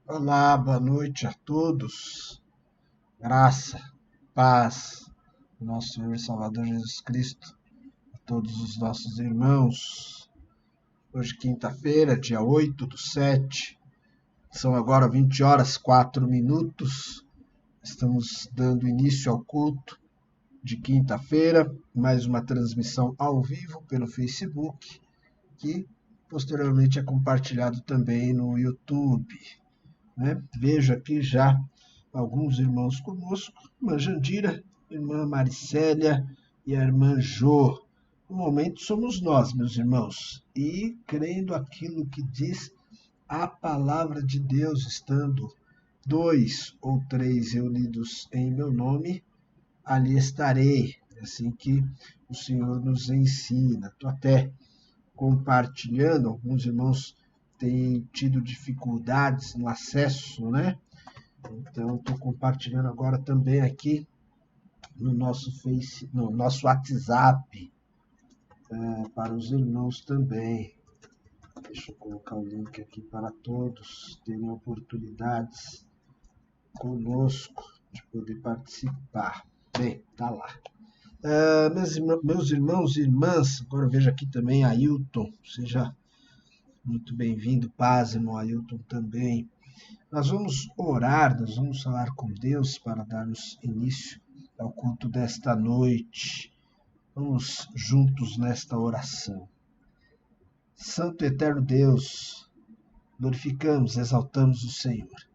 Olá, boa noite a todos. Graça, paz, do nosso Senhor e Salvador Jesus Cristo, a todos os nossos irmãos. Hoje, quinta-feira, dia 8/7, são agora 20 horas 4 minutos. Estamos dando início ao culto de quinta-feira, mais uma transmissão ao vivo pelo Facebook, que posteriormente é compartilhado também no YouTube. Vejo aqui já alguns irmãos conosco, irmã Jandira, irmã Maricélia e a irmã Jô. No momento somos nós, meus irmãos, e crendo aquilo que diz a palavra de Deus, estando 2 ou 3 reunidos em meu nome, ali estarei. É assim que o Senhor nos ensina. Estou até compartilhando, alguns irmãos têm tido dificuldades no acesso, né? Então, estou compartilhando agora também aqui no nosso no nosso WhatsApp, para os irmãos também. Deixa eu colocar o link aqui para todos terem oportunidades conosco de poder participar. Bem, tá lá. Meus irmãos e irmãs, agora eu vejo aqui também Ailton, seja muito bem-vindo, paz, irmão Ailton também. Nós vamos orar, nós vamos falar com Deus para darmos início ao culto desta noite. Vamos juntos nesta oração. Santo e eterno Deus, glorificamos, exaltamos o Senhor.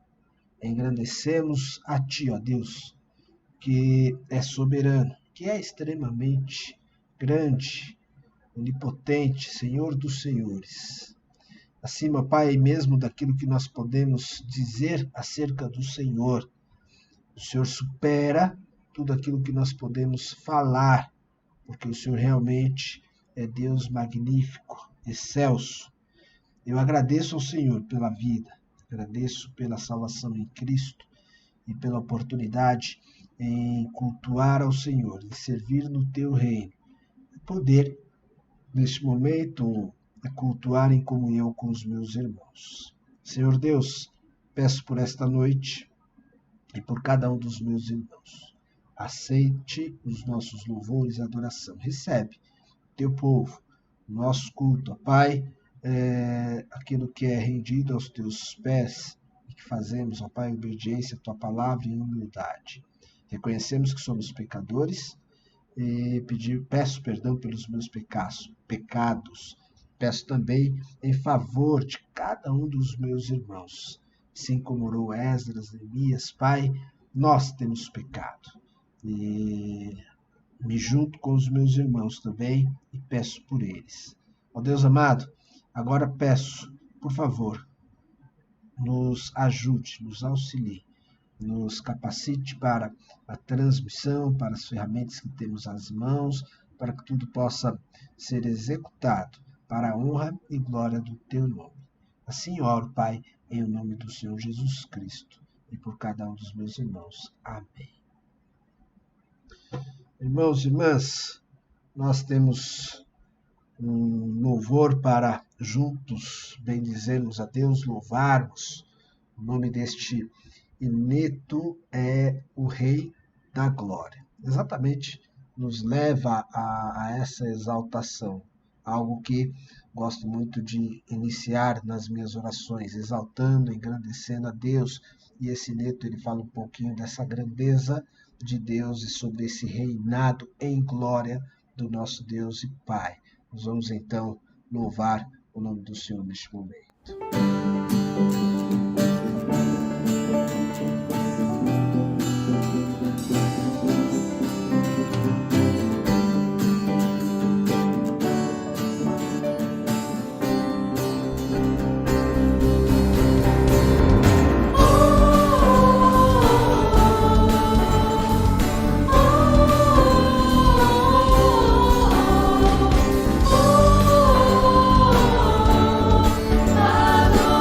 Engrandecemos a Ti, ó Deus, que é soberano, que é extremamente grande, onipotente, Senhor dos senhores. Acima, Pai, mesmo daquilo que nós podemos dizer acerca do Senhor. O Senhor supera tudo aquilo que nós podemos falar, porque o Senhor realmente é Deus magnífico, excelso. Eu agradeço ao Senhor pela vida, agradeço pela salvação em Cristo e pela oportunidade em cultuar ao Senhor, em servir no Teu reino. Poder, neste momento, cultuar em comunhão com os meus irmãos. Senhor Deus, peço por esta noite e por cada um dos meus irmãos. Aceite os nossos louvores e adoração. Recebe teu povo, nosso culto, ó Pai, aquilo que é rendido aos teus pés e que fazemos, ó Pai, em obediência à tua palavra e em humildade. Reconhecemos que somos pecadores e peço perdão pelos meus pecados. Peço também em favor de cada um dos meus irmãos. Assim como orou Esdras, Neemias, Pai, nós temos pecado. E me junto com os meus irmãos também e peço por eles. Ó Deus amado, agora peço, por favor, nos ajude, nos auxilie, nos capacite para a transmissão, para as ferramentas que temos às mãos, para que tudo possa ser executado para a honra e glória do Teu nome. Assim oro, Pai, em nome do Senhor Jesus Cristo e por cada um dos meus irmãos. Amém. Irmãos e irmãs, nós temos um louvor para juntos bendizermos a Deus, louvarmos. O nome deste ineto é o Rei da Glória. Exatamente nos leva a essa exaltação. Algo que gosto muito de iniciar nas minhas orações, exaltando, engrandecendo a Deus. E esse neto, ele fala um pouquinho dessa grandeza de Deus e sobre esse reinado em glória do nosso Deus e Pai. Nós vamos então louvar o nome do Senhor neste momento. Adoro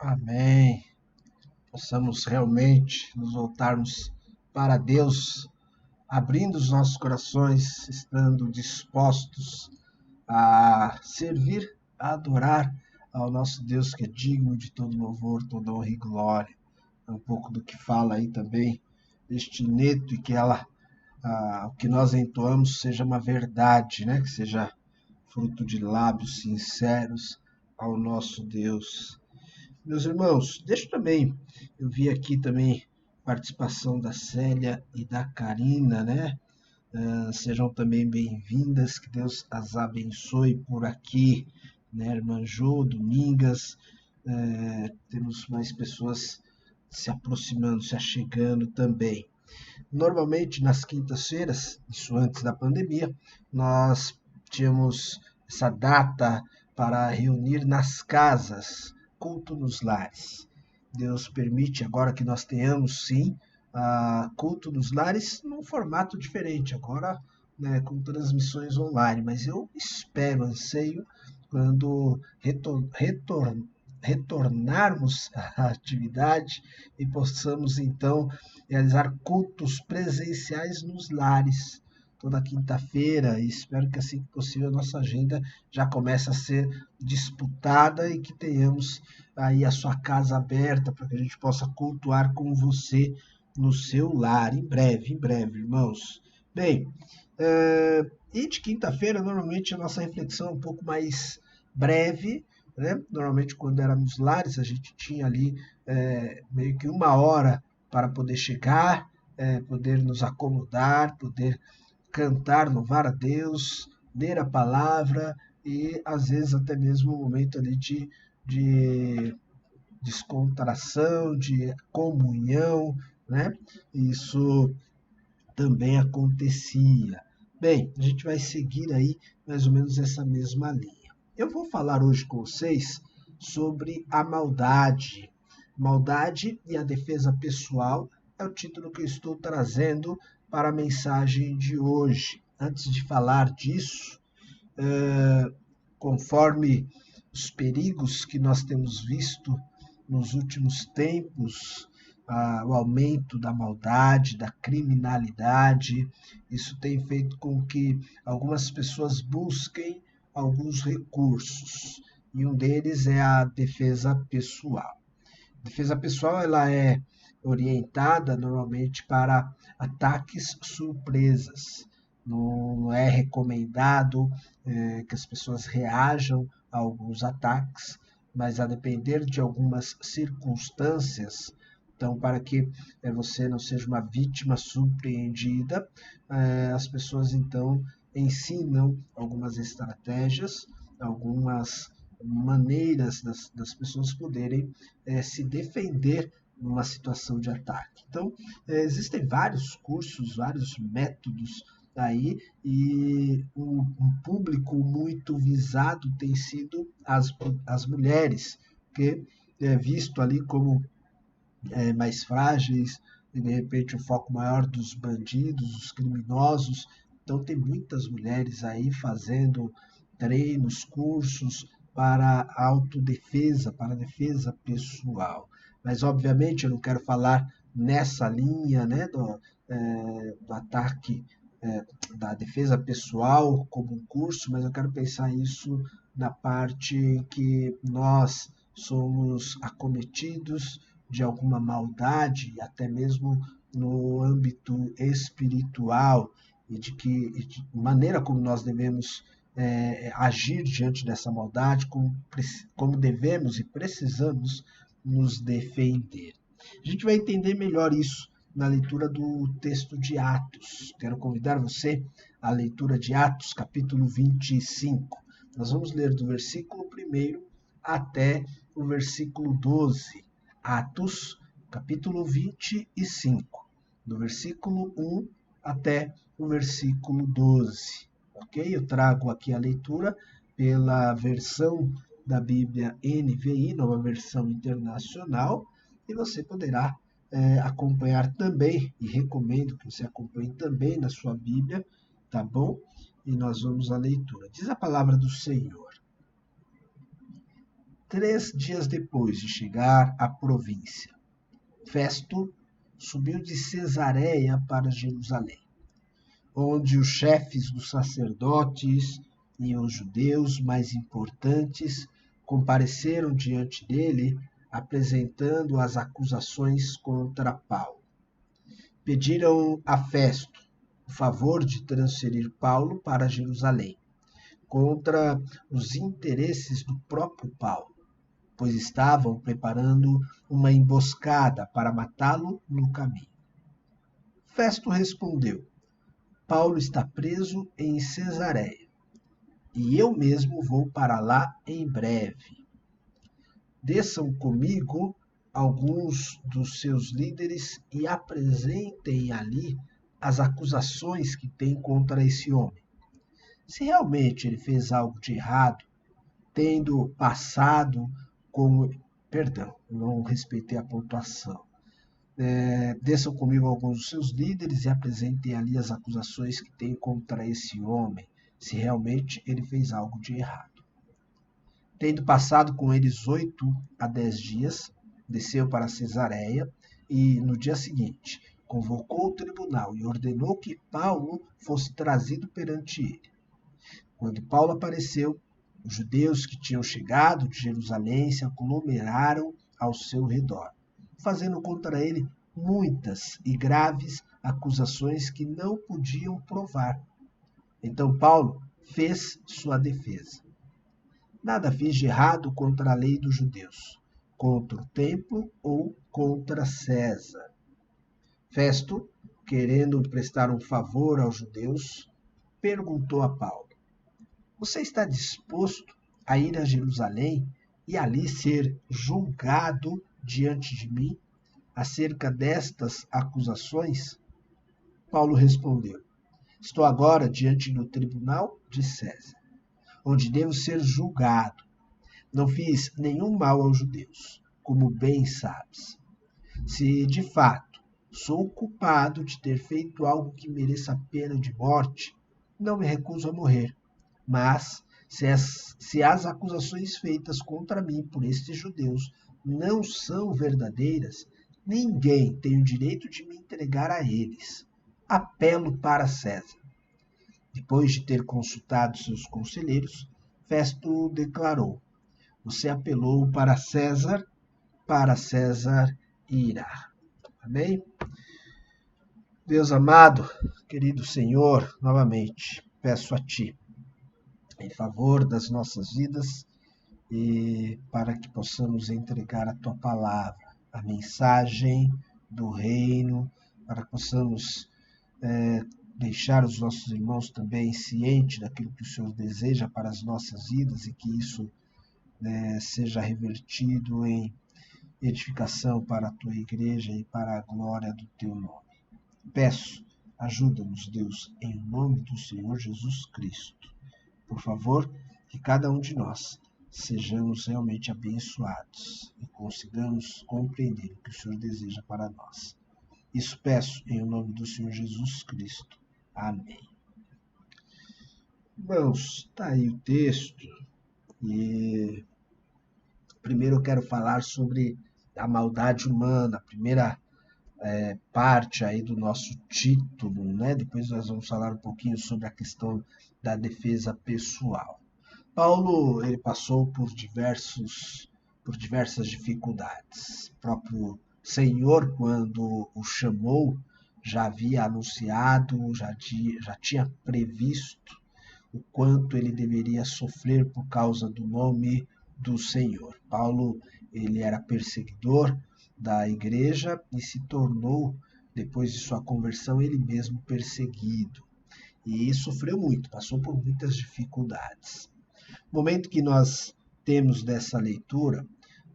Amém. Possamos realmente nos voltarmos para Deus, abrindo os nossos corações, estando dispostos a servir, a adorar ao nosso Deus que é digno de todo louvor, toda honra e glória. É um pouco do que fala aí também este neto e que o que nós entoamos seja uma verdade, né? Que seja fruto de lábios sinceros ao nosso Deus. Meus irmãos, deixa também, eu vi aqui também participação da Célia e da Karina, né? Sejam também bem-vindas, que Deus as abençoe por aqui, né? Irmã Jô, Domingas, temos mais pessoas se aproximando, se achegando também. Normalmente, nas quintas-feiras, isso antes da pandemia, nós tínhamos essa data para reunir nas casas, culto nos lares. Deus permite agora que nós tenhamos, sim, culto nos lares num formato diferente, agora, né, com transmissões online, mas eu espero, anseio, quando retornarmos à atividade e possamos, então, realizar cultos presenciais nos lares, toda quinta-feira, e espero que assim que possível a nossa agenda já comece a ser disputada e que tenhamos aí a sua casa aberta para que a gente possa cultuar com você no seu lar, em breve, irmãos. Bem, e de quinta-feira, normalmente a nossa reflexão é um pouco mais breve, né? Normalmente, quando era nos lares, a gente tinha ali meio que 1 hora para poder chegar, poder nos acomodar, poder cantar, louvar a Deus, ler a palavra e, às vezes, até mesmo um momento ali de descontração, de comunhão, né? Isso também acontecia. Bem, a gente vai seguir aí mais ou menos essa mesma linha. Eu vou falar hoje com vocês sobre a maldade. Maldade e a defesa pessoal é o título que eu estou trazendo para a mensagem de hoje. Antes de falar disso, conforme os perigos que nós temos visto nos últimos tempos, o aumento da maldade, da criminalidade, isso tem feito com que algumas pessoas busquem alguns recursos, e um deles é a defesa pessoal. A defesa pessoal ela é orientada normalmente para ataques surpresas. Não é recomendado que as pessoas reajam a alguns ataques, mas a depender de algumas circunstâncias, então, para que você não seja uma vítima surpreendida, as pessoas então ensinam algumas estratégias, algumas maneiras das pessoas poderem se defender numa situação de ataque. Então, existem vários cursos, vários métodos aí, e um público muito visado tem sido as mulheres, que é visto ali como mais frágeis, e de repente o foco maior dos bandidos, dos criminosos. Então tem muitas mulheres aí fazendo treinos, cursos para autodefesa, para defesa pessoal. Mas obviamente eu não quero falar nessa linha, né, do ataque, da defesa pessoal como um curso, mas eu quero pensar isso na parte em que nós somos acometidos de alguma maldade, até mesmo no âmbito espiritual, e de maneira como nós devemos agir diante dessa maldade, como devemos e precisamos nos defender. A gente vai entender melhor isso na leitura do texto de Atos. Quero convidar você à leitura de Atos, capítulo 25. Nós vamos ler do versículo 1 até o versículo 12. Atos, capítulo 25, do versículo 1 até o versículo 12. Ok? Eu trago aqui a leitura pela versão da Bíblia NVI, nova versão internacional, e você poderá acompanhar também, e recomendo que você acompanhe também na sua Bíblia, tá bom? E nós vamos à leitura. Diz a palavra do Senhor. 3 dias depois de chegar à província, Festo subiu de Cesareia para Jerusalém, onde os chefes dos sacerdotes e os judeus mais importantes compareceram diante dele, apresentando as acusações contra Paulo. Pediram a Festo o favor de transferir Paulo para Jerusalém, contra os interesses do próprio Paulo, pois estavam preparando uma emboscada para matá-lo no caminho. Festo respondeu: Paulo está preso em Cesareia, e eu mesmo vou para lá em breve. Desçam comigo alguns dos seus líderes e apresentem ali as acusações que têm contra esse homem. Se realmente ele fez algo de errado, tendo passado com... Perdão, não respeitei a pontuação. Desçam comigo alguns dos seus líderes e apresentem ali as acusações que têm contra esse homem, se realmente ele fez algo de errado. Tendo passado com eles 8 a 10 dias, desceu para Cesareia e, no dia seguinte, convocou o tribunal e ordenou que Paulo fosse trazido perante ele. Quando Paulo apareceu, os judeus que tinham chegado de Jerusalém se aglomeraram ao seu redor, fazendo contra ele muitas e graves acusações que não podiam provar. Então Paulo fez sua defesa. Nada fiz de errado contra a lei dos judeus, contra o templo ou contra César. Festo, querendo prestar um favor aos judeus, perguntou a Paulo: Você está disposto a ir a Jerusalém e ali ser julgado diante de mim acerca destas acusações? Paulo respondeu: Estou agora diante do tribunal de César, onde devo ser julgado. Não fiz nenhum mal aos judeus, como bem sabes. Se de fato sou culpado de ter feito algo que mereça a pena de morte, não me recuso a morrer. Mas, se as acusações feitas contra mim por estes judeus não são verdadeiras, ninguém tem o direito de me entregar a eles. Apelo para César. Depois de ter consultado seus conselheiros, Festo declarou: Você apelou para César irá. Amém? Deus amado, querido Senhor, novamente peço a Ti, em favor das nossas vidas e para que possamos entregar a Tua palavra, a mensagem do reino, para que possamos deixar os nossos irmãos também cientes daquilo que o Senhor deseja para as nossas vidas e que isso seja revertido em edificação para a Tua igreja e para a glória do Teu nome. Peço, ajuda-nos, Deus, em nome do Senhor Jesus Cristo. Por favor, que cada um de nós sejamos realmente abençoados e consigamos compreender o que o Senhor deseja para nós. Isso peço em nome do Senhor Jesus Cristo. Amém. Irmãos, está aí o texto e primeiro eu quero falar sobre a maldade humana, a primeira parte aí do nosso título, né? Depois nós vamos falar um pouquinho sobre a questão da defesa pessoal. Paulo, ele passou por diversas dificuldades. O próprio Senhor, quando o chamou, já havia anunciado, já tinha previsto o quanto ele deveria sofrer por causa do nome do Senhor. Paulo, ele era perseguidor da igreja e se tornou, depois de sua conversão, ele mesmo perseguido. E sofreu muito, passou por muitas dificuldades. No momento que nós temos dessa leitura,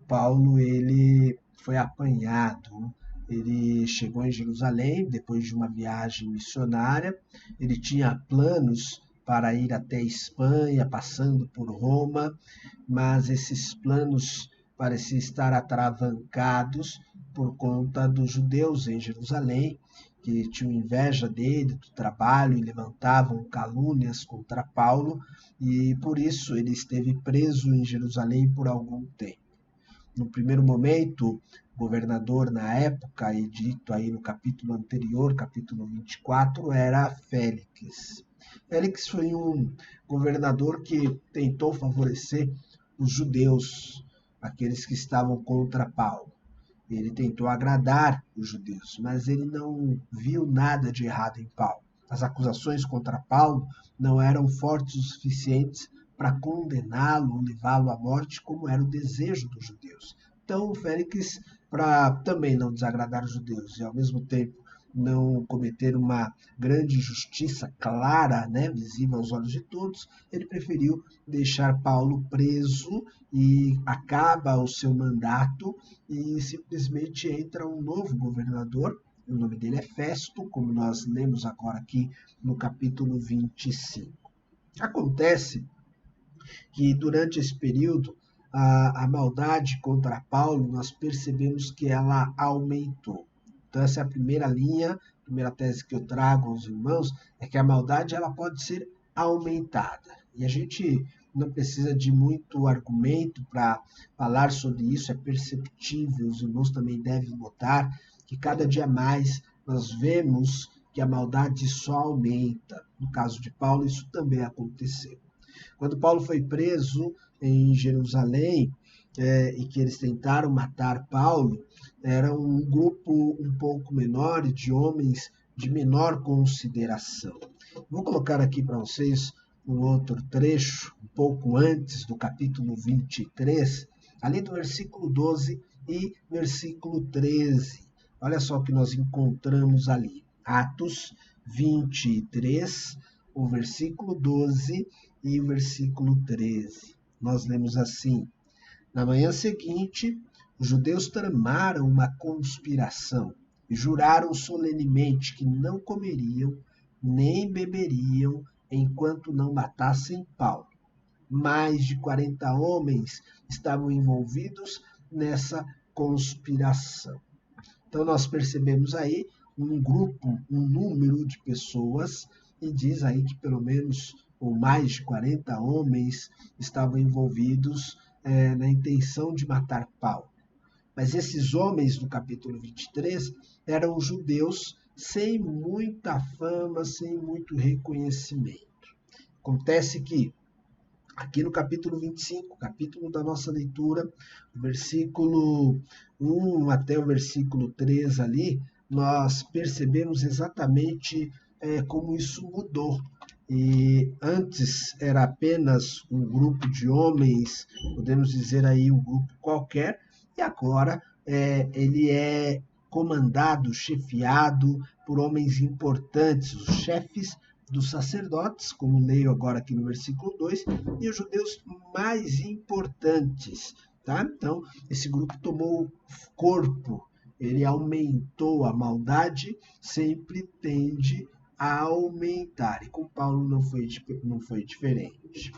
Paulo ele foi apanhado, ele chegou em Jerusalém depois de uma viagem missionária, ele tinha planos para ir até Espanha, passando por Roma, mas esses planos pareciam estar atravancados por conta dos judeus em Jerusalém, que tinham inveja dele, do trabalho, e levantavam calúnias contra Paulo, e por isso ele esteve preso em Jerusalém por algum tempo. No primeiro momento, o governador na época, e dito aí no capítulo anterior, capítulo 24, era Félix. Félix foi um governador que tentou favorecer os judeus, aqueles que estavam contra Paulo. Ele tentou agradar os judeus, mas ele não viu nada de errado em Paulo. As acusações contra Paulo não eram fortes o suficientes para condená-lo ou levá-lo à morte, como era o desejo dos judeus. Então, Félix, para também não desagradar os judeus e, ao mesmo tempo, não cometer uma grande injustiça clara, visível aos olhos de todos, ele preferiu deixar Paulo preso e acaba o seu mandato e simplesmente entra um novo governador. O nome dele é Festo, como nós lemos agora aqui no capítulo 25. Acontece que durante esse período a maldade contra Paulo, nós percebemos que ela aumentou. Então essa é a primeira linha, a primeira tese que eu trago aos irmãos, é que a maldade ela pode ser aumentada. E a gente não precisa de muito argumento para falar sobre isso, é perceptível, os irmãos também devem notar que cada dia mais nós vemos que a maldade só aumenta. No caso de Paulo, isso também aconteceu. Quando Paulo foi preso em Jerusalém, e que eles tentaram matar Paulo, era um grupo um pouco menor de homens de menor consideração. Vou colocar aqui para vocês um outro trecho, um pouco antes do capítulo 23, ali do versículo 12 e versículo 13. Olha só o que nós encontramos ali. Atos 23, o versículo 12 e o versículo 13. Nós lemos assim: na manhã seguinte, os judeus tramaram uma conspiração e juraram solenemente que não comeriam nem beberiam enquanto não matassem Paulo. Mais de 40 homens estavam envolvidos nessa conspiração. Então nós percebemos aí um grupo, um número de pessoas, e diz aí que pelo menos ou mais de 40 homens estavam envolvidos na intenção de matar Paulo. Mas esses homens do capítulo 23 eram judeus sem muita fama, sem muito reconhecimento. Acontece que aqui no capítulo 25, capítulo da nossa leitura, versículo 1 até o versículo 3 ali, nós percebemos exatamente como isso mudou. E antes era apenas um grupo de homens, podemos dizer aí um grupo qualquer, e agora ele é comandado, chefiado por homens importantes, os chefes dos sacerdotes, como leio agora aqui no versículo 2, e os judeus mais importantes. Tá? Então, esse grupo tomou corpo, ele aumentou, a maldade sempre tende a aumentar, e com Paulo não foi diferente.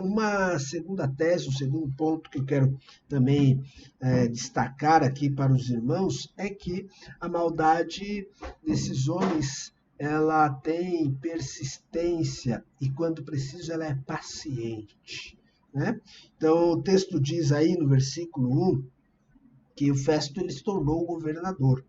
Uma segunda tese, um segundo ponto que eu quero também destacar aqui para os irmãos, é que a maldade desses homens, ela tem persistência e quando precisa ela é paciente, né? Então o texto diz aí no versículo 1 que o Festo ele se tornou governador.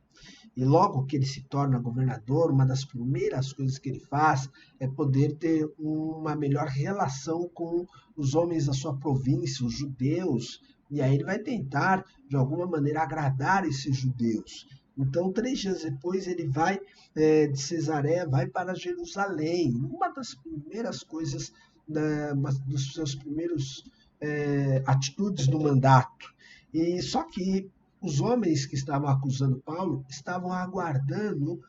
E logo que ele se torna governador, uma das primeiras coisas que ele faz é poder ter uma melhor relação com os homens da sua província, os judeus, e aí ele vai tentar, de alguma maneira, agradar esses judeus. Então, 3 dias depois, ele vai de Cesareia, vai para Jerusalém. Uma das primeiras coisas, dos seus primeiros atitudes do mandato. E só que os homens que estavam acusando Paulo estavam aguardando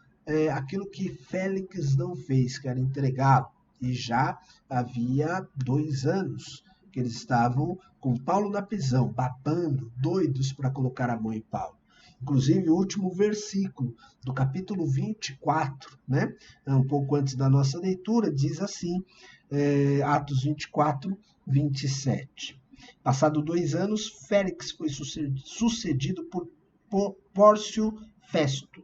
aquilo que Félix não fez, que era entregá-lo. E já havia 2 anos que eles estavam com Paulo na prisão, babando, doidos para colocar a mão em Paulo. Inclusive, o último versículo do capítulo 24, né, um pouco antes da nossa leitura, diz assim, Atos 24, 27. Passado 2 anos, Félix foi sucedido por Pórcio Festo.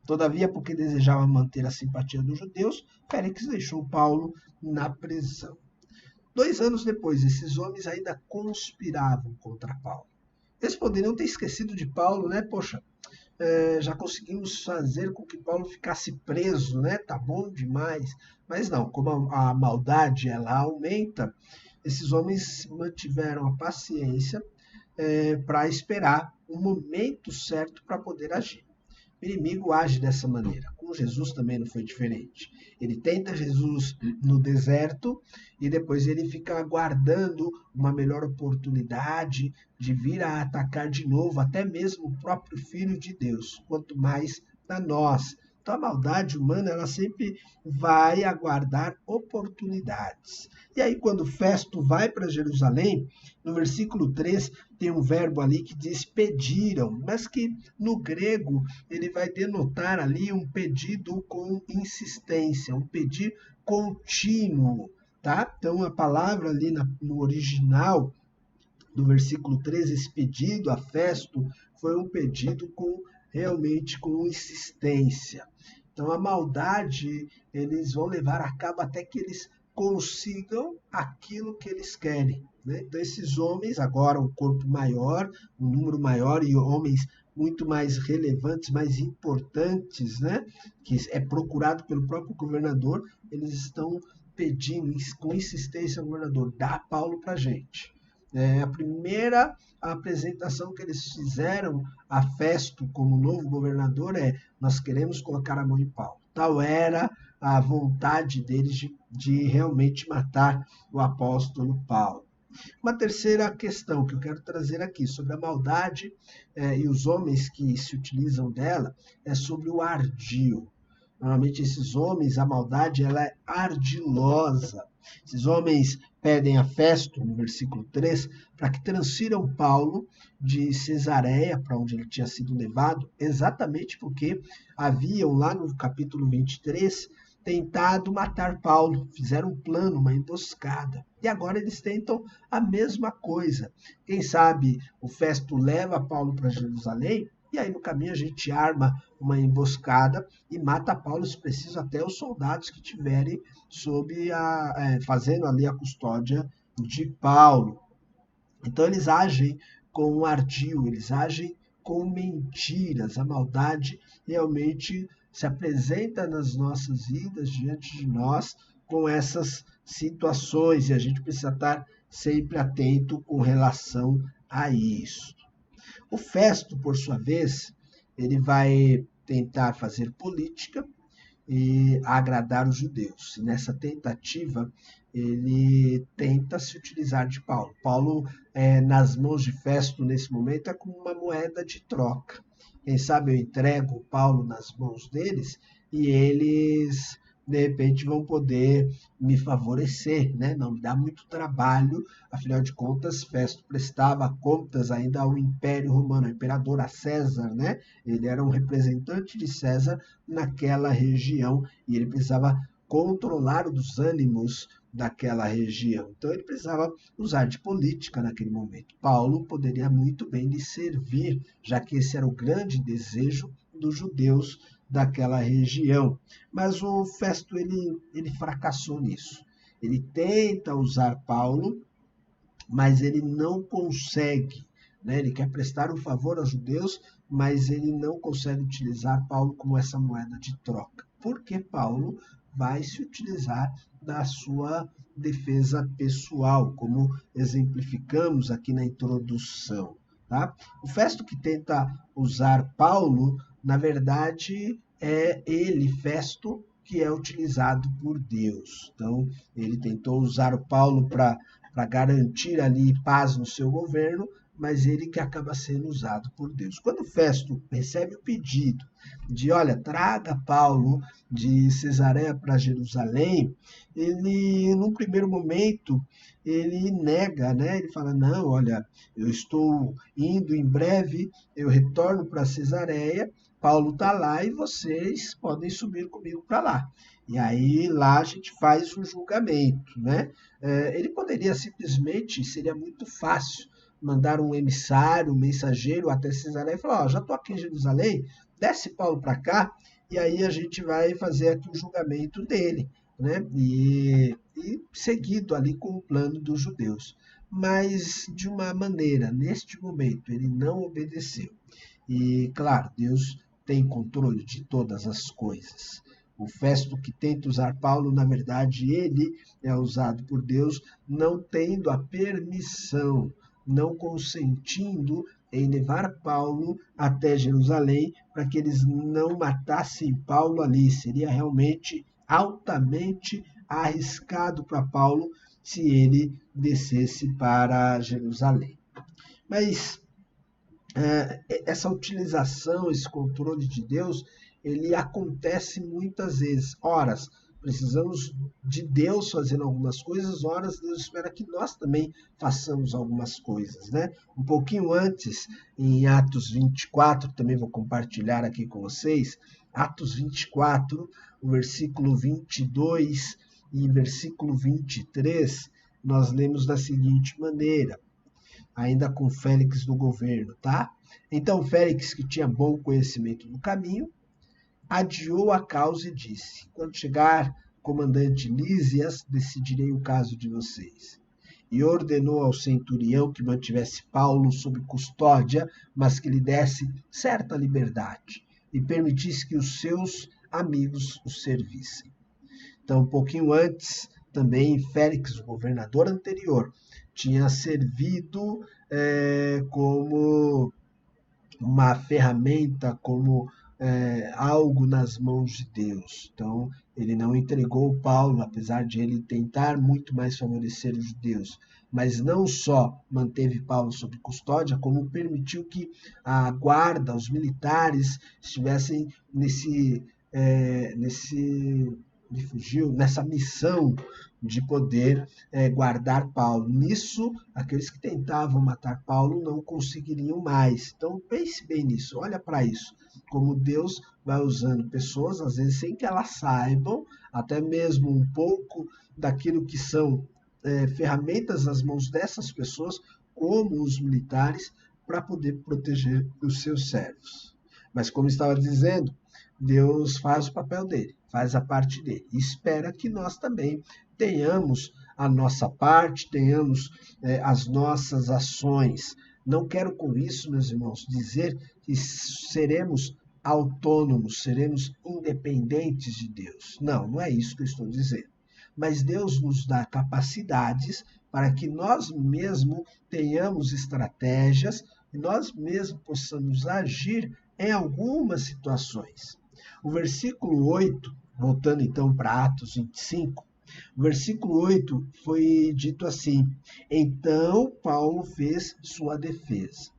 Todavia, porque desejava manter a simpatia dos judeus, Félix deixou Paulo na prisão. 2 anos depois, esses homens ainda conspiravam contra Paulo. Eles poderiam ter esquecido de Paulo, né? Poxa, já conseguimos fazer com que Paulo ficasse preso, né? Tá bom demais. Mas não, como a maldade ela aumenta, esses homens mantiveram a paciência para esperar o momento certo para poder agir. O inimigo age dessa maneira. Com Jesus também não foi diferente. Ele tenta Jesus no deserto e depois ele fica aguardando uma melhor oportunidade de vir a atacar de novo, até mesmo o próprio Filho de Deus, quanto mais a nós. Então a maldade humana ela sempre vai aguardar oportunidades. E aí quando Festo vai para Jerusalém, no versículo 3 tem um verbo ali que diz pediram, mas que no grego ele vai denotar ali um pedido com insistência, um pedir contínuo, tá? Então a palavra ali no original do versículo 13, esse pedido a Festo foi um pedido realmente com insistência. Então a maldade eles vão levar a cabo até que eles consigam aquilo que eles querem. Né? Então esses homens, agora um corpo maior, um número maior e homens muito mais relevantes, mais importantes, né? Que é procurado pelo próprio governador, eles estão pedindo com insistência ao governador, dá Paulo para a gente. A primeira apresentação que eles fizeram a Festo como novo governador nós queremos colocar a mão em Paulo. Tal era a vontade deles de realmente matar o apóstolo Paulo. Uma terceira questão que eu quero trazer aqui sobre a maldade e os homens que se utilizam dela é sobre o ardil. Normalmente esses homens, a maldade ela é ardilosa. Esses homens pedem a Festo, no versículo 3, para que transfiram Paulo de Cesareia, para onde ele tinha sido levado, exatamente porque haviam lá no capítulo 23 tentado matar Paulo, fizeram um plano, uma emboscada. E agora eles tentam a mesma coisa. Quem sabe o Festo leva Paulo para Jerusalém, e aí no caminho a gente arma uma emboscada e mata Paulo, se preciso, até os soldados que tiverem fazendo ali a custódia de Paulo. Então eles agem com um ardil, eles agem com mentiras. A maldade realmente se apresenta nas nossas vidas, diante de nós, com essas situações, e a gente precisa estar sempre atento com relação a isso. O Festo, por sua vez, ele vai tentar fazer política e agradar os judeus. E nessa tentativa, ele tenta se utilizar de Paulo. Paulo, nas mãos de Festo, nesse momento, é como uma moeda de troca. Quem sabe eu entrego Paulo nas mãos deles e eles, de repente, vão poder me favorecer, né? Não me dá muito trabalho, afinal de contas, Festo prestava contas ainda ao Império Romano, ao imperador, a César, né? Ele era um representante de César naquela região e ele precisava controlar os ânimos daquela região. Então ele precisava usar de política naquele momento. Paulo poderia muito bem lhe servir, já que esse era o grande desejo dos judeus daquela região. Mas o Festo ele fracassou nisso. Ele tenta usar Paulo, mas ele não consegue. Né? Ele quer prestar um favor aos judeus, mas ele não consegue utilizar Paulo como essa moeda de troca. Porque Paulo vai se utilizar da sua defesa pessoal, como exemplificamos aqui na introdução. Tá? O Festo que tenta usar Paulo, na verdade, é ele, Festo, que é utilizado por Deus. Então, ele tentou usar o Paulo para garantir ali paz no seu governo, mas ele que acaba sendo usado por Deus. Quando Festo recebe o pedido de, olha, traga Paulo de Cesareia para Jerusalém, ele, num primeiro momento, ele nega, né? Ele fala, não, olha, eu estou indo em breve, eu retorno para Cesareia, Paulo está lá e vocês podem subir comigo para lá. E aí lá a gente faz o julgamento, né? Ele poderia simplesmente, seria muito fácil, mandar um emissário, um mensageiro até Cesareia e falar, já estou aqui em Jerusalém, desce Paulo para cá, e aí a gente vai fazer aqui o julgamento dele, né? E seguido ali com o plano dos judeus. Mas de uma maneira, neste momento, ele não obedeceu. E, claro, Deus tem controle de todas as coisas. O Festo que tenta usar Paulo, na verdade, ele é usado por Deus, não tendo a permissão, não consentindo em levar Paulo até Jerusalém para que eles não matassem Paulo ali. Seria realmente altamente arriscado para Paulo se ele descesse para Jerusalém. Mas essa utilização, esse controle de Deus, ele acontece muitas vezes. Horas, precisamos de Deus fazendo algumas coisas, horas Deus espera que nós também façamos algumas coisas, né? Um pouquinho antes, em Atos 24, também vou compartilhar aqui com vocês, Atos 24, o versículo 22 e versículo 23, nós lemos da seguinte maneira, ainda com Félix do governo, tá? Então Félix, que tinha bom conhecimento do caminho, adiou a causa e disse, quando chegar comandante Lísias, decidirei o caso de vocês. E ordenou ao centurião que mantivesse Paulo sob custódia, mas que lhe desse certa liberdade e permitisse que os seus amigos o servissem. Então, um pouquinho antes, também Félix, o governador anterior, tinha servido como uma ferramenta, como algo nas mãos de Deus. Então, ele não entregou Paulo, apesar de ele tentar muito mais favorecer os judeus, mas não só manteve Paulo sob custódia, como permitiu que a guarda, os militares, estivessem nessa missão de poder guardar Paulo. Nisso, aqueles que tentavam matar Paulo não conseguiriam mais. Então, pense bem nisso, olha para isso. Como Deus vai usando pessoas, às vezes sem que elas saibam, até mesmo um pouco daquilo que são ferramentas nas mãos dessas pessoas, como os militares, para poder proteger os seus servos. Mas como estava dizendo, Deus faz o papel dele, faz a parte dele. E espera que nós também tenhamos a nossa parte, tenhamos as nossas ações. Não quero com isso, meus irmãos, dizer que seremos autônomos, seremos independentes de Deus. Não, não é isso que eu estou dizendo. Mas Deus nos dá capacidades para que nós mesmos tenhamos estratégias e nós mesmos possamos agir em algumas situações. O versículo 8, voltando então para Atos 25, o versículo 8 foi dito assim: então Paulo fez sua defesa.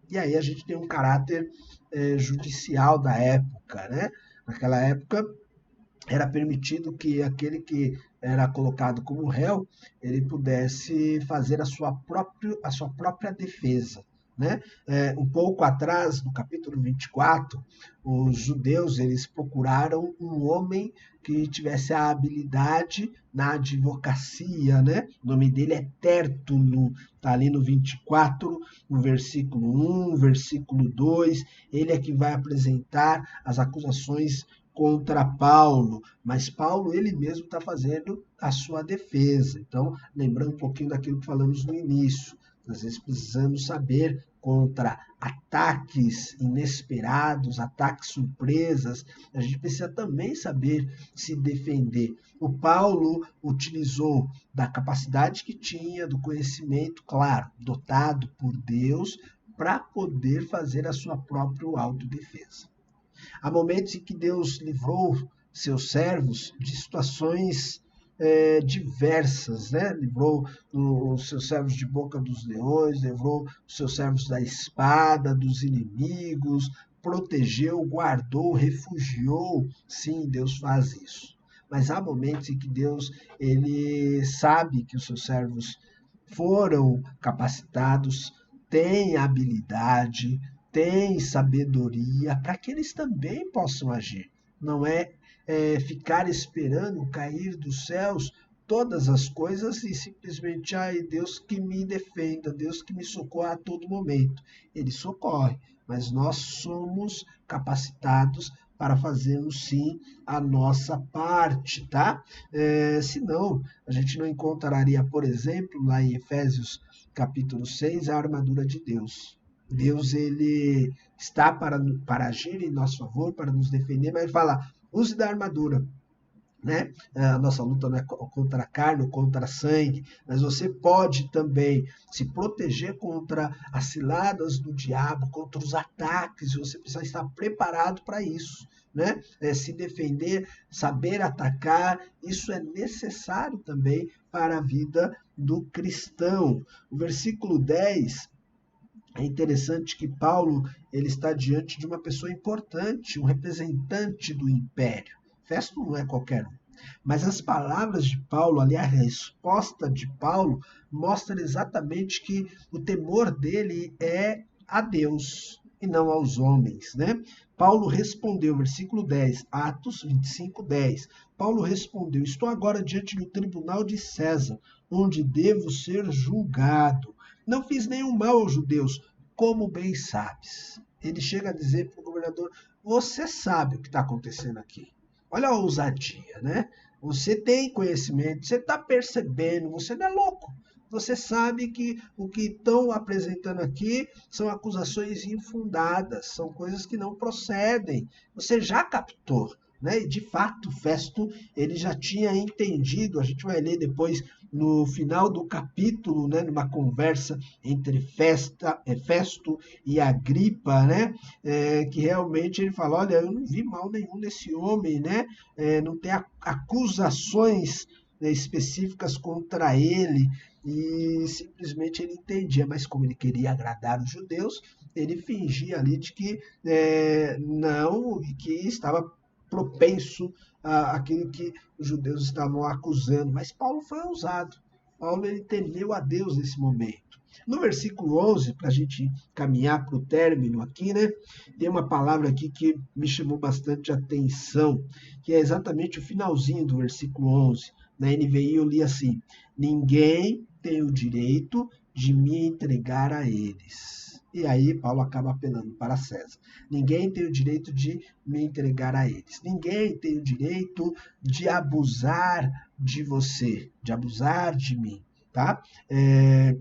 E aí a gente tem um caráter judicial da época, né? Naquela época era permitido que aquele que era colocado como réu, ele pudesse fazer a sua própria defesa. Né? Um pouco atrás, no capítulo 24, os judeus eles procuraram um homem que tivesse a habilidade na advocacia, né? O nome dele é Tértulo, está ali no 24, no versículo 1, versículo 2, ele é que vai apresentar as acusações contra Paulo, mas Paulo ele mesmo está fazendo a sua defesa. Então, lembrando um pouquinho daquilo que falamos no início, às vezes precisamos saber contra ataques inesperados, ataques surpresas, a gente precisa também saber se defender. O Paulo utilizou da capacidade que tinha, do conhecimento, claro, dotado por Deus, para poder fazer a sua própria autodefesa. Há momentos em que Deus livrou seus servos de situações diversas, né? Livrou os seus servos de boca dos leões, livrou os seus servos da espada, dos inimigos, protegeu, guardou, refugiou. Sim, Deus faz isso. Mas há momentos em que Deus ele sabe que os seus servos foram capacitados, têm habilidade, têm sabedoria, para que eles também possam agir. Não é ficar esperando cair dos céus todas as coisas e simplesmente, Deus que me defenda, Deus que me socorra a todo momento. Ele socorre, mas nós somos capacitados para fazermos sim a nossa parte, tá? Senão, a gente não encontraria, por exemplo, lá em Efésios capítulo 6, a armadura de Deus. Deus ele está para agir em nosso favor, para nos defender, mas ele fala, use da armadura. Né? A nossa luta não é contra a carne ou contra a sangue, mas você pode também se proteger contra as ciladas do diabo, contra os ataques, você precisa estar preparado para isso. Né? Se defender, saber atacar, isso é necessário também para a vida do cristão. O versículo 10 é interessante que Paulo ele está diante de uma pessoa importante, um representante do império. Festo não é qualquer um. Mas as palavras de Paulo, ali a resposta de Paulo, mostra exatamente que o temor dele é a Deus e não aos homens. Né? Paulo respondeu, versículo 10, Atos 25, 10. Paulo respondeu, estou agora diante do tribunal de César, onde devo ser julgado. Não fiz nenhum mal aos judeus, como bem sabes. Ele chega a dizer para o governador, você sabe o que está acontecendo aqui. Olha a ousadia, né? Você tem conhecimento, você está percebendo, você não é louco. Você sabe que o que estão apresentando aqui são acusações infundadas, são coisas que não procedem. Você já captou. né? E de fato, Festo ele já tinha entendido. A gente vai ler depois no final do capítulo, né, numa conversa entre Festo e Agripa, né, que realmente ele fala, olha, eu não vi mal nenhum nesse homem, né, não tem acusações, né, específicas contra ele, e simplesmente ele entendia, mas como ele queria agradar os judeus, ele fingia ali de que não, e que estava propenso àquilo que os judeus estavam acusando. Mas Paulo foi ousado. Paulo ele temeu a Deus nesse momento. No versículo 11, para a gente caminhar para o término aqui, né, tem uma palavra aqui que me chamou bastante atenção, que é exatamente o finalzinho do versículo 11. Na NVI eu li assim: ninguém tem o direito de me entregar a eles. E aí Paulo acaba apelando para César. Ninguém tem o direito de me entregar a eles. Ninguém tem o direito de abusar de você, de abusar de mim, tá?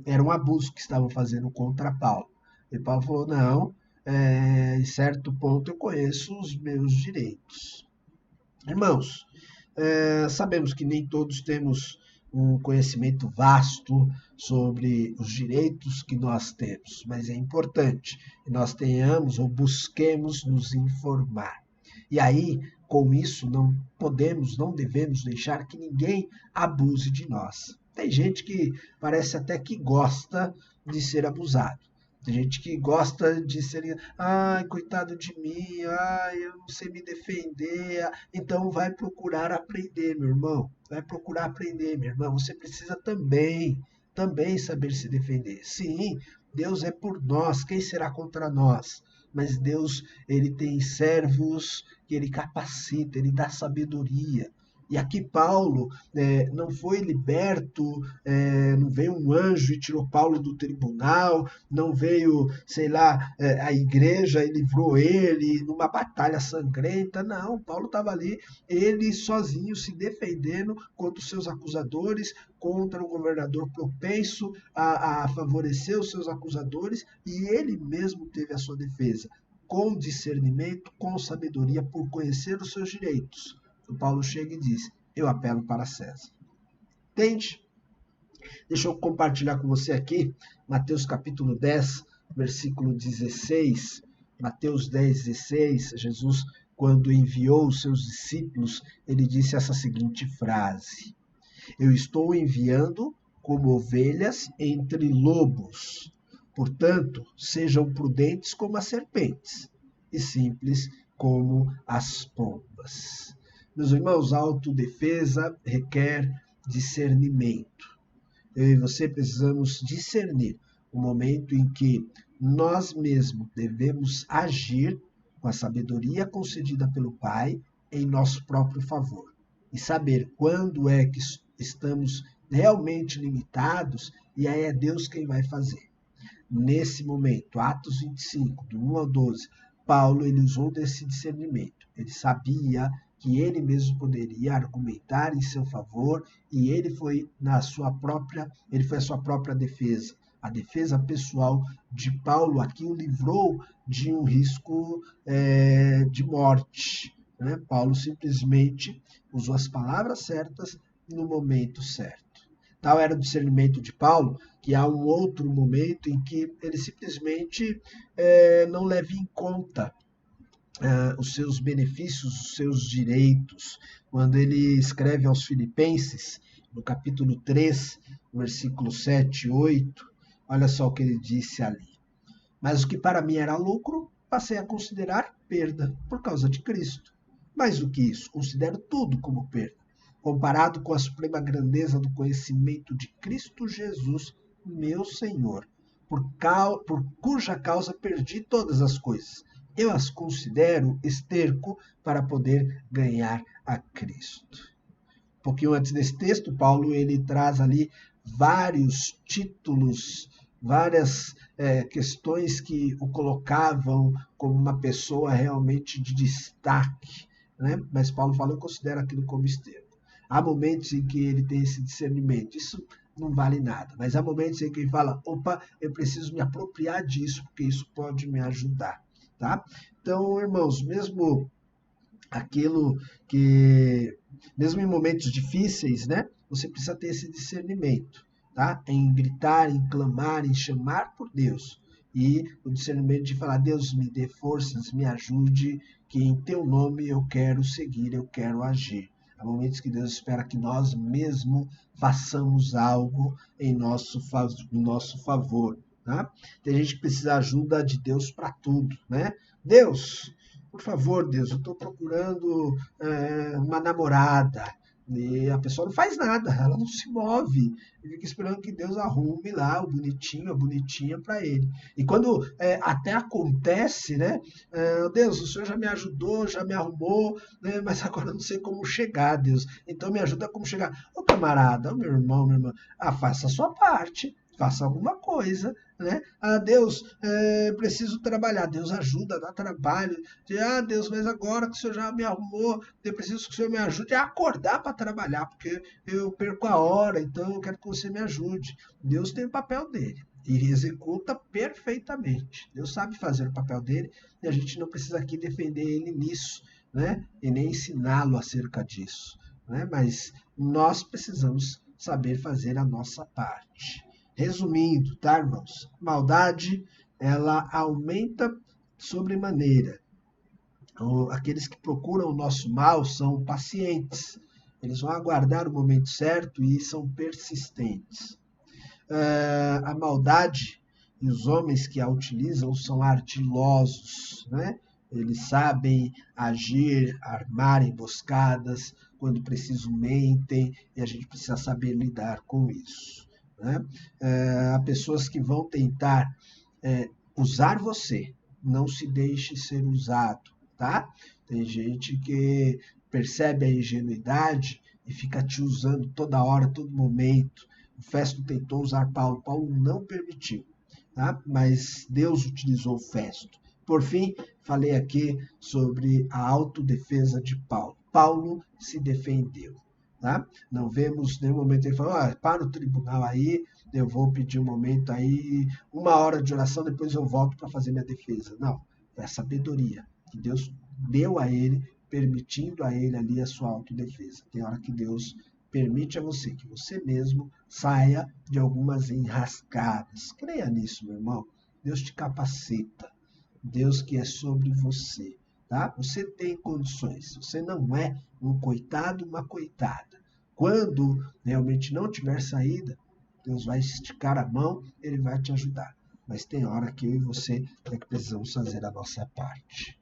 Era um abuso que estavam fazendo contra Paulo. E Paulo falou, não, em certo ponto eu conheço os meus direitos. Irmãos, sabemos que nem todos temos um conhecimento vasto sobre os direitos que nós temos, mas é importante que nós tenhamos ou busquemos nos informar. E aí, com isso, não podemos, não devemos deixar que ninguém abuse de nós. Tem gente que parece até que gosta de ser abusado. Tem gente que gosta de ser, ai, coitado de mim, ai, eu não sei me defender. Então vai procurar aprender, meu irmão. Vai procurar aprender, minha irmã. Você precisa também saber se defender. Sim, Deus é por nós, quem será contra nós? Mas Deus, ele tem servos que ele capacita, ele dá sabedoria. E aqui Paulo não foi liberto, não veio um anjo e tirou Paulo do tribunal, não veio, sei lá, a igreja e livrou ele numa batalha sangrenta. Não, Paulo estava ali, ele sozinho se defendendo contra os seus acusadores, contra o governador propenso a favorecer os seus acusadores, e ele mesmo teve a sua defesa, com discernimento, com sabedoria, por conhecer os seus direitos. O Paulo chega e diz, eu apelo para César. Entende? Deixa eu compartilhar com você aqui, Mateus capítulo 10, versículo 16. Mateus 10, 16, Jesus, quando enviou os seus discípulos, ele disse essa seguinte frase: eu estou enviando como ovelhas entre lobos. Portanto, sejam prudentes como as serpentes e simples como as pombas. Meus irmãos, a autodefesa requer discernimento. Eu e você precisamos discernir o momento em que nós mesmos devemos agir com a sabedoria concedida pelo Pai em nosso próprio favor. E saber quando é que estamos realmente limitados, e aí é Deus quem vai fazer. Nesse momento, Atos 25, do 1 ao 12, Paulo ele usou desse discernimento. Ele sabia que ele mesmo poderia argumentar em seu favor, e ele foi a sua própria defesa. A defesa pessoal de Paulo aqui o livrou de um risco de morte. Né? Paulo simplesmente usou as palavras certas no momento certo. Tal era o discernimento de Paulo, que há um outro momento em que ele simplesmente não leva em conta os seus benefícios, os seus direitos. Quando ele escreve aos Filipenses, no capítulo 3, versículo 7 e 8, olha só o que ele disse ali. Mas o que para mim era lucro, passei a considerar perda por causa de Cristo. Mais do que isso, considero tudo como perda, comparado com a suprema grandeza do conhecimento de Cristo Jesus, meu Senhor, por cuja causa perdi todas as coisas. Eu as considero esterco para poder ganhar a Cristo. Um pouquinho antes desse texto, Paulo ele traz ali vários títulos, várias questões que o colocavam como uma pessoa realmente de destaque. Né? Mas Paulo fala, eu considero aquilo como esterco. Há momentos em que ele tem esse discernimento. Isso não vale nada. Mas há momentos em que ele fala, opa, eu preciso me apropriar disso, porque isso pode me ajudar. Tá? Então, irmãos, mesmo aquilo que, mesmo em momentos difíceis, né, você precisa ter esse discernimento, tá? Em gritar, em clamar, em chamar por Deus. E o discernimento de falar, Deus, me dê forças, me ajude, que em teu nome eu quero seguir, eu quero agir. Há momentos que Deus espera que nós mesmo façamos algo em nosso favor. Tá? Tem gente que precisa de ajuda de Deus para tudo, né? Deus, por favor, Deus, eu estou procurando uma namorada. E a pessoa não faz nada, ela não se move. E fica esperando que Deus arrume lá o bonitinho, a bonitinha para ele. E quando até acontece, né? Deus, o Senhor já me ajudou, já me arrumou, né? Mas agora eu não sei como chegar, Deus. Então me ajuda como chegar. Ô camarada, ô meu irmão, minha irmã, faça a sua parte. Faça alguma coisa, né? Deus, preciso trabalhar. Deus ajuda, dá trabalho. Deus, mas agora que o Senhor já me arrumou, eu preciso que o Senhor me ajude a acordar para trabalhar, porque eu perco a hora, então eu quero que você me ajude. Deus tem o papel dele e executa perfeitamente. Deus sabe fazer o papel dele e a gente não precisa aqui defender ele nisso, né? E nem ensiná-lo acerca disso, né? Mas nós precisamos saber fazer a nossa parte. Resumindo, tá, irmãos? Maldade, ela aumenta sobremaneira. Aqueles que procuram o nosso mal são pacientes. Eles vão aguardar o momento certo e são persistentes. A maldade e os homens que a utilizam são ardilosos, né? Eles sabem agir, armar emboscadas, quando preciso mentem, e a gente precisa saber lidar com isso. Né? Há pessoas que vão tentar usar você, não se deixe ser usado, tá? Tem gente que percebe a ingenuidade e fica te usando toda hora, todo momento. O Festo tentou usar Paulo, Paulo não permitiu, tá? Mas Deus utilizou o Festo. Por fim, falei aqui sobre a autodefesa de Paulo. Paulo se defendeu. Tá? Não vemos nenhum momento ele falou, para o tribunal aí, eu vou pedir um momento aí, 1 hora de oração, depois eu volto para fazer minha defesa. Não, é a sabedoria que Deus deu a ele, permitindo a ele ali a sua autodefesa. Tem hora que Deus permite a você que você mesmo saia de algumas enrascadas. Creia nisso, meu irmão. Deus te capacita. Deus que é sobre você. Tá? Você tem condições. Você não é um coitado, uma coitada. Quando realmente não tiver saída, Deus vai esticar a mão, ele vai te ajudar. Mas tem hora que eu e você é que precisamos fazer a nossa parte.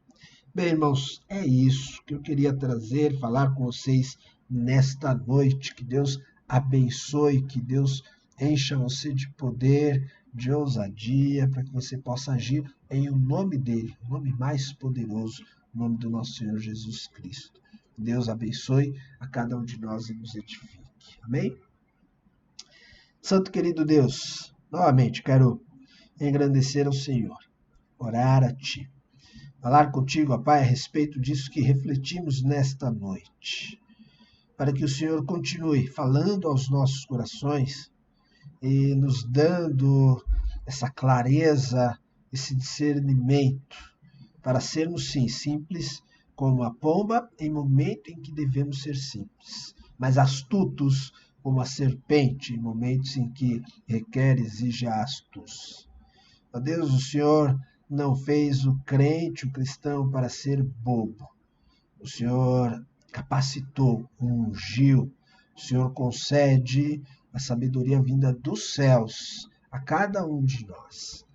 Bem, irmãos, é isso que eu queria trazer, falar com vocês nesta noite. Que Deus abençoe, que Deus encha você de poder, de ousadia, para que você possa agir em o nome dele, o nome mais poderoso, o nome do nosso Senhor Jesus Cristo. Deus abençoe a cada um de nós e nos edifique. Amém? Santo querido Deus, novamente quero engrandecer ao Senhor, orar a Ti. Falar contigo, ó Pai, a respeito disso que refletimos nesta noite. Para que o Senhor continue falando aos nossos corações e nos dando essa clareza, esse discernimento, para sermos, sim, simples como a pomba em momento em que devemos ser simples, mas astutos como a serpente em momentos em que requer, exige a astúcia. Ó Deus, o Senhor não fez o crente, o cristão, para ser bobo. O Senhor capacitou, ungiu. O Senhor concede a sabedoria vinda dos céus a cada um de nós.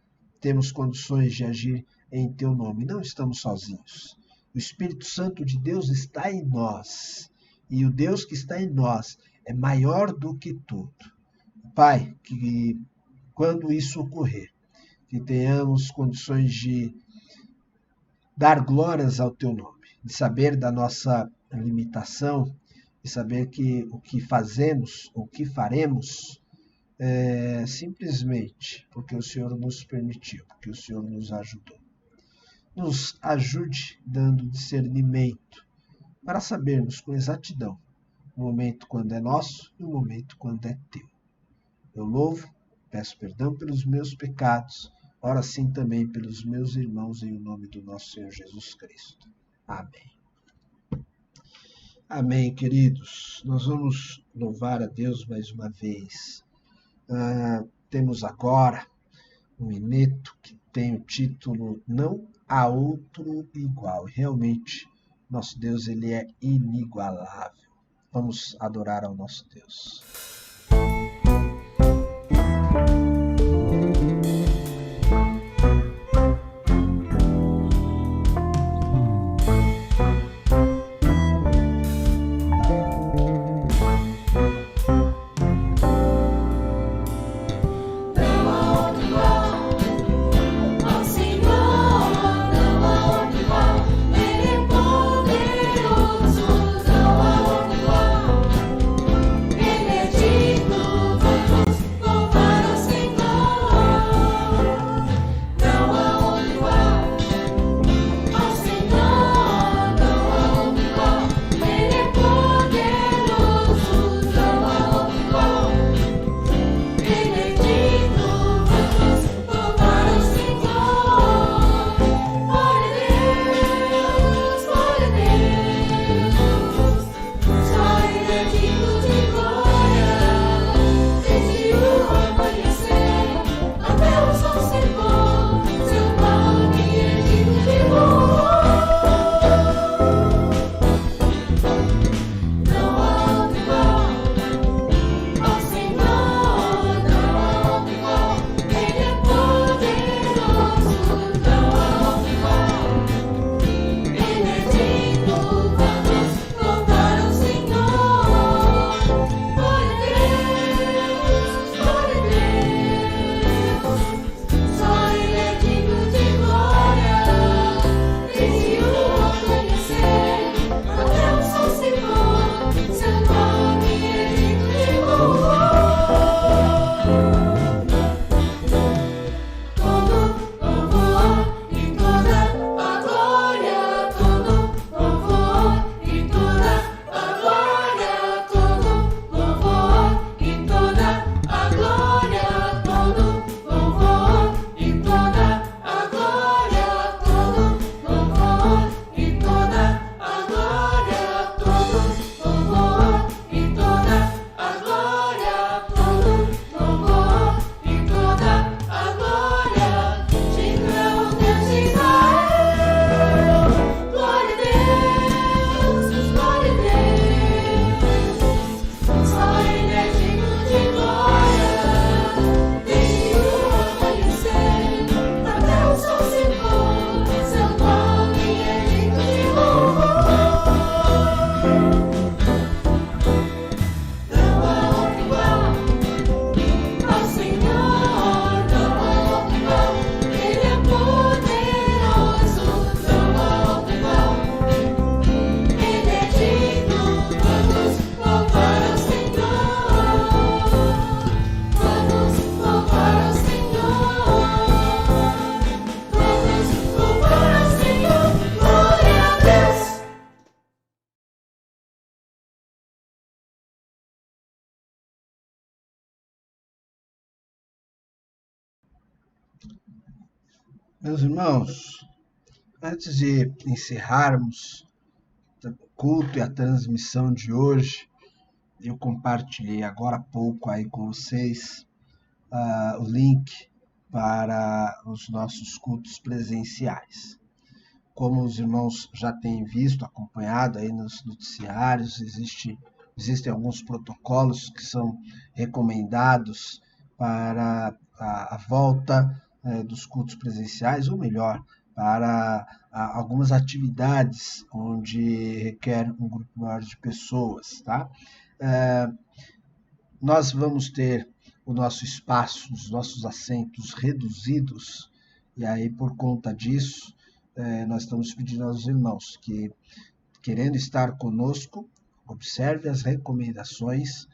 Temos condições de agir em Teu nome. Não estamos sozinhos. O Espírito Santo de Deus está em nós. E o Deus que está em nós é maior do que tudo. Pai, que quando isso ocorrer, que tenhamos condições de dar glórias ao Teu nome, de saber da nossa limitação, de saber que o que fazemos, o que faremos, é simplesmente porque o Senhor nos permitiu, porque o Senhor nos ajudou. Nos ajude dando discernimento para sabermos com exatidão o momento quando é nosso e o momento quando é Teu. Eu louvo, peço perdão pelos meus pecados, ora sim também pelos meus irmãos, em nome do nosso Senhor Jesus Cristo. Amém. Amém, queridos. Nós vamos louvar a Deus mais uma vez. Temos agora um hineto que tem o título Não há outro igual. Realmente, nosso Deus ele é inigualável. Vamos adorar ao nosso Deus. Meus irmãos, antes de encerrarmos o culto e a transmissão de hoje, eu compartilhei agora há pouco aí com vocês o link para os nossos cultos presenciais. Como os irmãos já têm visto, acompanhado aí nos noticiários, existem alguns protocolos que são recomendados para a volta dos cultos presenciais, ou melhor, para algumas atividades onde requer um grupo maior de pessoas, tá? Nós vamos ter o nosso espaço, os nossos assentos reduzidos, e aí por conta disso, nós estamos pedindo aos irmãos que, querendo estar conosco, observe as recomendações,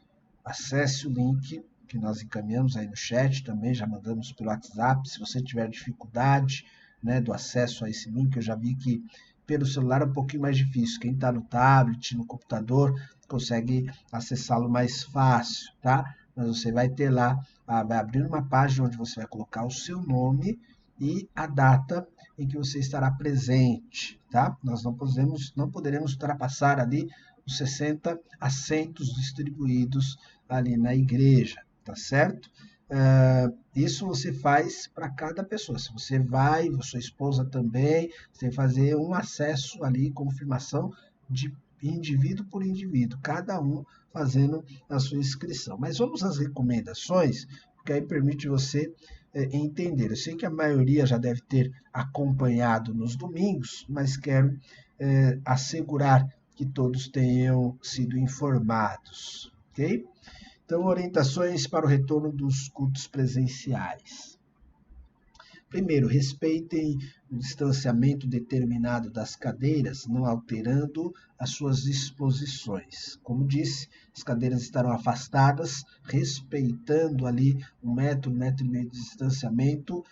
acesse o link que nós encaminhamos aí no chat, também já mandamos pelo WhatsApp. Se você tiver dificuldade, né, do acesso a esse link, eu já vi que pelo celular é um pouquinho mais difícil. Quem está no tablet, no computador, consegue acessá-lo mais fácil, tá? Mas você vai ter lá, vai abrir uma página onde você vai colocar o seu nome e a data em que você estará presente, tá? Nós não poderemos ultrapassar ali os 60 assentos distribuídos ali na igreja, tá certo? Isso você faz para cada pessoa. Se você vai, sua esposa também, você vai fazer um acesso ali, confirmação de indivíduo por indivíduo, cada um fazendo a sua inscrição. Mas vamos às recomendações, porque aí permite você entender. Eu sei que a maioria já deve ter acompanhado nos domingos, mas quero assegurar que todos tenham sido informados, ok? Então, orientações para o retorno dos cultos presenciais. Primeiro, respeitem o distanciamento determinado das cadeiras, não alterando as suas disposições. Como disse, as cadeiras estarão afastadas, respeitando ali 1 metro e meio de distanciamento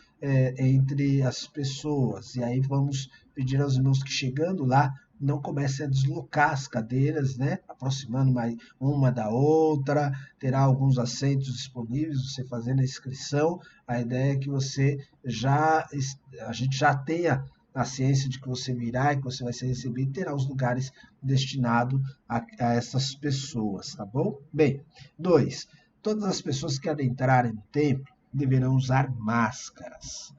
entre as pessoas. E aí vamos pedir aos irmãos que chegando lá, não comecem a deslocar as cadeiras, né? Aproximando mais uma da outra, terá alguns assentos disponíveis, você fazendo a inscrição. A ideia é que a gente já tenha a ciência de que você virá e que você vai ser recebido, terá os lugares destinados a essas pessoas, tá bom? Bem, 2. Todas as pessoas que adentrarem no templo deverão usar máscaras.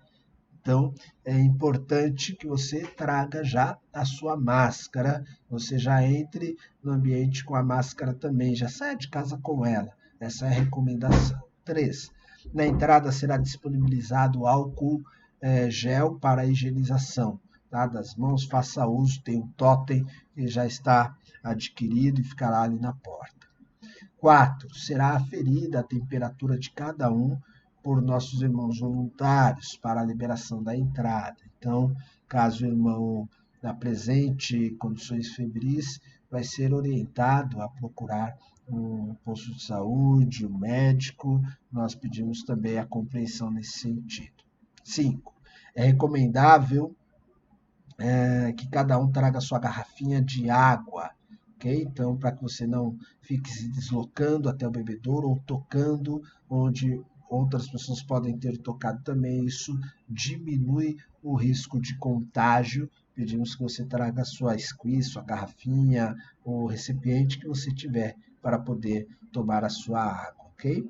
Então, é importante que você traga já a sua máscara, você já entre no ambiente com a máscara também, já saia de casa com ela. Essa é a recomendação. 3. Na entrada será disponibilizado álcool gel para a higienização, tá? Das mãos, faça uso, tem um totem que já está adquirido e ficará ali na porta. 4. Será aferida a temperatura de cada um por nossos irmãos voluntários para a liberação da entrada. Então, caso o irmão apresente condições febris, vai ser orientado a procurar um posto de saúde, um médico. Nós pedimos também a compreensão nesse sentido. 5. É recomendável que cada um traga sua garrafinha de água, ok? Então, para que você não fique se deslocando até o bebedouro ou tocando onde outras pessoas podem ter tocado também, isso diminui o risco de contágio. Pedimos que você traga sua squeeze, sua garrafinha, o recipiente que você tiver para poder tomar a sua água, ok?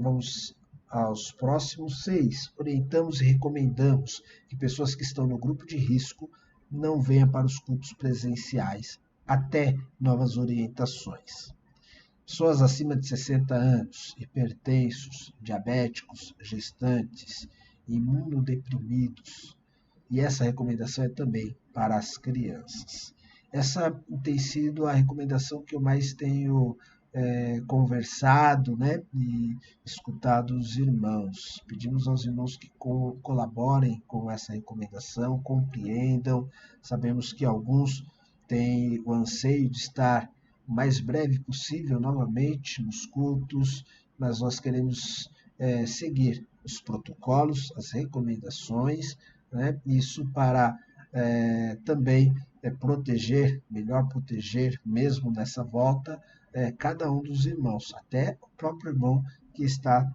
Vamos aos próximos 6. Orientamos e recomendamos que pessoas que estão no grupo de risco não venham para os cultos presenciais até novas orientações. Pessoas acima de 60 anos, hipertensos, diabéticos, gestantes, imunodeprimidos. E essa recomendação é também para as crianças. Essa tem sido a recomendação que eu mais tenho conversado, né, e escutado os irmãos. Pedimos aos irmãos que colaborem com essa recomendação, compreendam. Sabemos que alguns têm o anseio de estar o mais breve possível novamente nos cultos, mas nós queremos seguir os protocolos, as recomendações, né? Isso para também melhor proteger, mesmo nessa volta, cada um dos irmãos, até o próprio irmão que está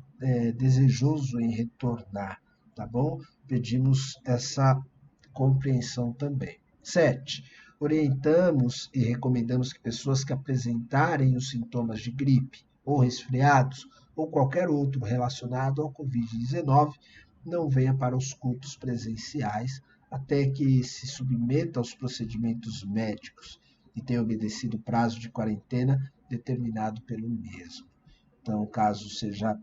desejoso em retornar, tá bom? Pedimos essa compreensão também. 7. Orientamos e recomendamos que pessoas que apresentarem os sintomas de gripe ou resfriados ou qualquer outro relacionado ao Covid-19 não venham para os cultos presenciais até que se submeta aos procedimentos médicos e tenha obedecido o prazo de quarentena determinado pelo mesmo. Então, caso seja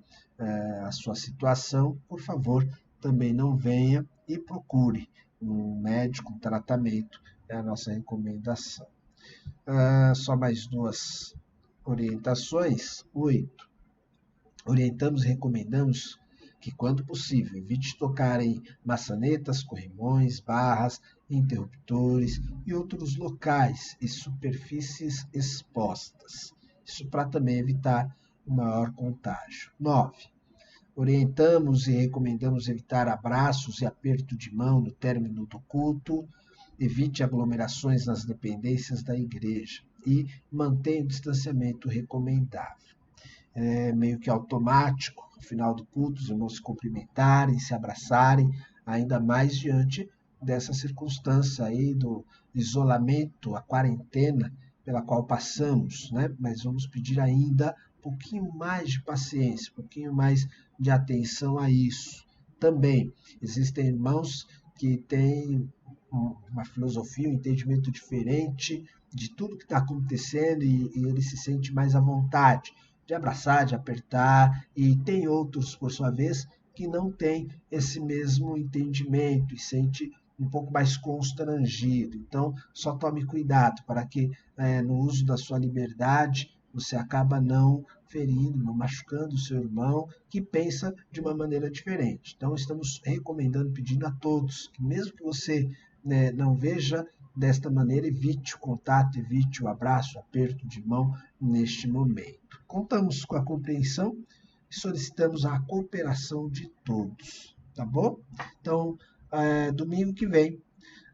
a sua situação, por favor, também não venha e procure um médico, um tratamento, é a nossa recomendação. Só mais 2 orientações. 8. Orientamos e recomendamos que, quando possível, evite tocar em maçanetas, corrimões, barras, interruptores e outros locais e superfícies expostas. Isso para também evitar o maior contágio. 9. Orientamos e recomendamos evitar abraços e aperto de mão no término do culto. Evite aglomerações nas dependências da igreja e mantenha o distanciamento recomendável. É meio que automático, no final do culto, os irmãos se cumprimentarem, se abraçarem, ainda mais diante dessa circunstância aí do isolamento, a quarentena pela qual passamos, né? Mas vamos pedir ainda um pouquinho mais de paciência, um pouquinho mais de atenção a isso. Também existem irmãos que têm uma filosofia, um entendimento diferente de tudo que está acontecendo e ele se sente mais à vontade de abraçar, de apertar, e tem outros, por sua vez, que não têm esse mesmo entendimento e sente um pouco mais constrangido. Então, só tome cuidado para que no uso da sua liberdade você acaba não ferindo, não machucando o seu irmão que pensa de uma maneira diferente. Então, estamos recomendando, pedindo a todos que mesmo que você não veja desta maneira, evite o contato, evite o abraço, o aperto de mão neste momento. Contamos com a compreensão e solicitamos a cooperação de todos, tá bom? Então, domingo que vem,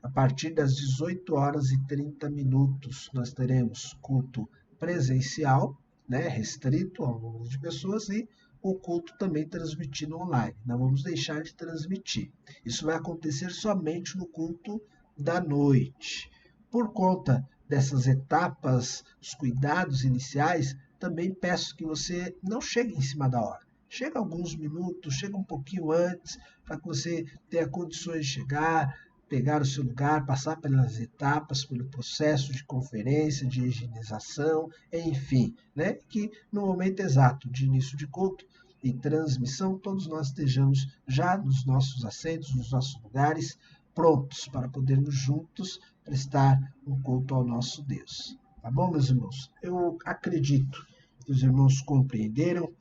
a partir das 18 horas e 30 minutos, nós teremos culto presencial, né, restrito ao número de pessoas, e o culto também transmitido online. Não vamos deixar de transmitir. Isso vai acontecer somente no culto da noite. Por conta dessas etapas, os cuidados iniciais, também peço que você não chegue em cima da hora. Chega alguns minutos, chega um pouquinho antes, para que você tenha condições de chegar, pegar o seu lugar, passar pelas etapas, pelo processo de conferência, de higienização, enfim, né? Que no momento exato de início de culto e transmissão, todos nós estejamos já nos nossos assentos, nos nossos lugares, prontos para podermos juntos prestar um culto ao nosso Deus. Tá bom, meus irmãos? Eu acredito que os irmãos compreenderam,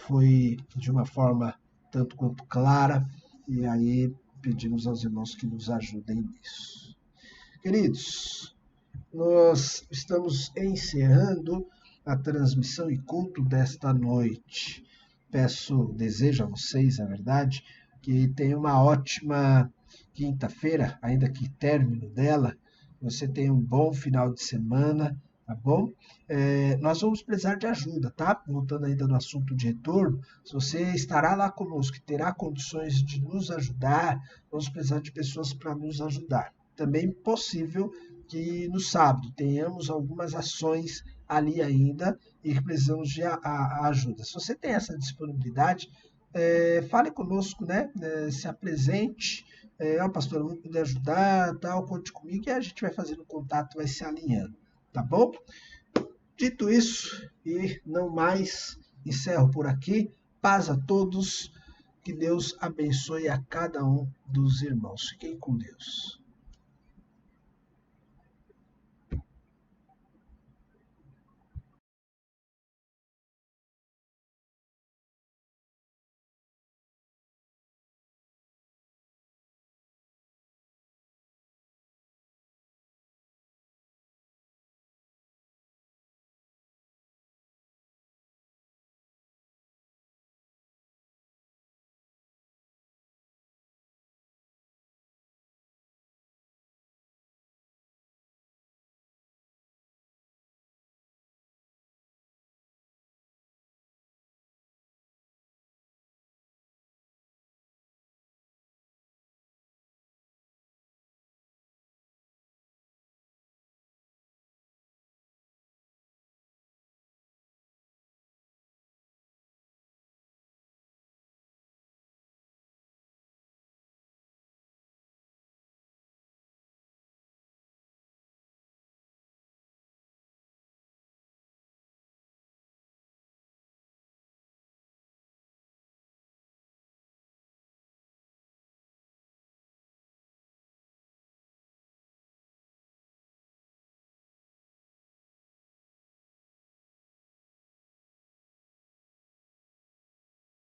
foi de uma forma tanto quanto clara, e aí pedimos aos irmãos que nos ajudem nisso. Queridos, nós estamos encerrando a transmissão e culto desta noite. Desejo a vocês, na verdade, que tenham uma ótima quinta-feira, ainda que término dela. Você tenha um bom final de semana, tá bom? Nós vamos precisar de ajuda, tá? Voltando ainda no assunto de retorno, se você estará lá conosco e terá condições de nos ajudar, vamos precisar de pessoas para nos ajudar. Também possível que no sábado tenhamos algumas ações ali ainda e que precisamos de ajuda. Se você tem essa disponibilidade, fale conosco, né? Se apresente. Pastor, eu vou poder ajudar, tal, conte comigo, e a gente vai fazendo contato, vai se alinhando, tá bom? Dito isso, e não mais, encerro por aqui. Paz a todos, que Deus abençoe a cada um dos irmãos. Fiquem com Deus.